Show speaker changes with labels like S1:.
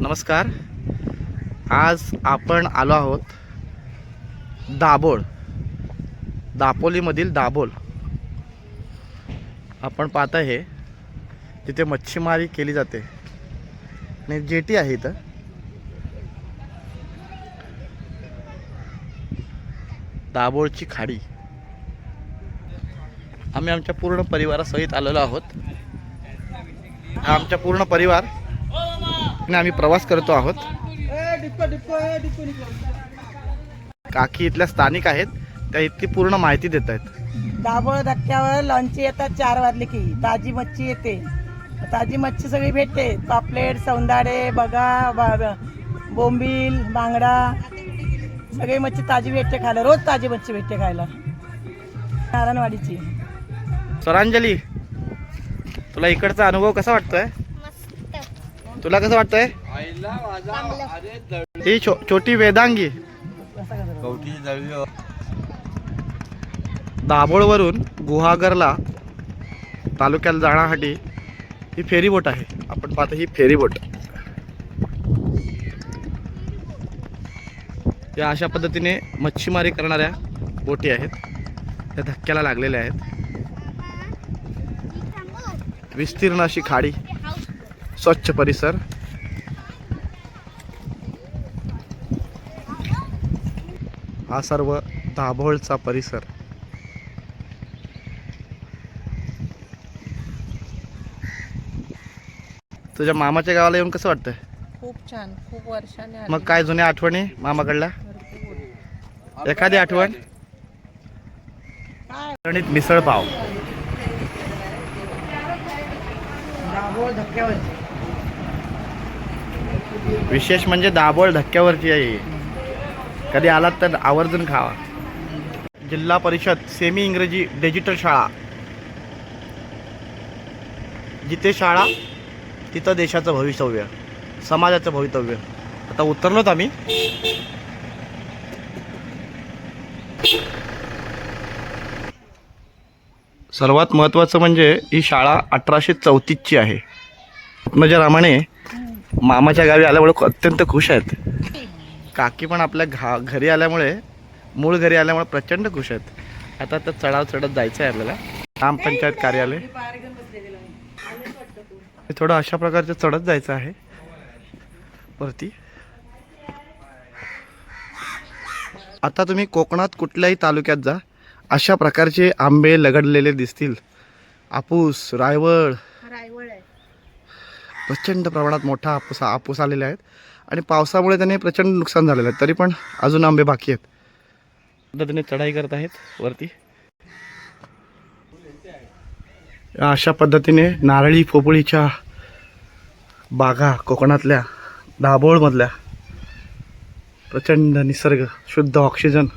S1: नमस्कार. आज आपण आलो आहोत दाभोळ, दापोलीमधील दाभोळ. आपण पाहत आहे तिथे मच्छीमारी केली जाते आणि जेटी आहे इथं. दाभोळची खाडी. आम्ही आमच्या पूर्ण परिवारासहित आलेलो आहोत. हा आमचा पूर्ण परिवार आणि आम्ही प्रवास करतो आहोत. काकी इथल्या स्थानिक आहेत, त्या इथली पूर्ण माहिती देत आहेत.
S2: दाभोळ धक्क्यावर लॉन्च येतात 4 वाजले की ताजी मच्छी येते. ताजी मच्छी सगळी भेटते. पापलेट, सौंदाडे, बगा, बोंबील, बांगडा, सगळी मच्छी ताजी भेटते खायला. रोज ताजी मच्छी भेटते खायला. नारायणवाडीची.
S1: सरांजली, तुला इकडचा अनुभव कसा वाटतोय? तुला कसं वाटतंय? ही छोटी वेदांगी दाभोळवरून गुहागरला तालुक्याला जाण्यासाठी ही फेरी बोट आहे. आपण पाहतो ही फेरी बोट. या अशा पद्धतीने मच्छीमारी करणाऱ्या बोटी आहेत. त्या धक्क्याला लागलेल्या आहेत. विस्तीर्ण अशी खाडी, स्वच्छ परिसर. हा सर्व दाभोळचा परिसर. तुझ्या मामाच्या गावाला येऊन कसं वाटतंय?
S2: खूप छान. खूप वर्षाने
S1: मग काय जुन्या आठवणी मामाकडल्या? एखादी आठवण? गणित मिसळ पाव.
S2: दाभोळ धक्क्यावर.
S1: विशेष म्हणजे दाभोळ धक्क्यावरची आहे. कधी आलात तर आवर्जून खावा. जिल्हा परिषद सेमी इंग्रजी डिजिटल शाळा. जिथे शाळा तिथं देशाचं भवितव्य, समाजाचं भवितव्य. आता उतरलोत आम्ही. सर्वात महत्त्वाचं म्हणजे ही शाळा 1834ची आहे. पद्मजारामाने मामाच्या गावी आल्यामुळे अत्यंत खुश आहेत. काकी पण आपल्या घरी आल्यामुळे, मूळ घरी आल्यामुळे प्रचंड खुश आहेत. आता तर चढाव चढत जायचं आहे आपल्याला. ग्रामपंचायत कार्यालय. थोडं अशा प्रकारचं चढत जायचं आहे वरती. आता तुम्ही कोकणात कुठल्याही तालुक्यात जा, अशा प्रकारचे आंबे लगडलेले दिसतील. आपूस, रायवळ, प्रचंड प्रमाणात मोठा आपूस आलेले आहेत. आणि पावसामुळे त्याने प्रचंड नुकसान झालेलं आहे. तरी पण अजून आंबे बाकी आहेत. पद्धतीने चढाई करत आहेत वरती. अशा पद्धतीने नारळी पोपळीच्या बागा कोकणातल्या, दाभोळमधल्या. प्रचंड निसर्ग, शुद्ध ऑक्सिजन.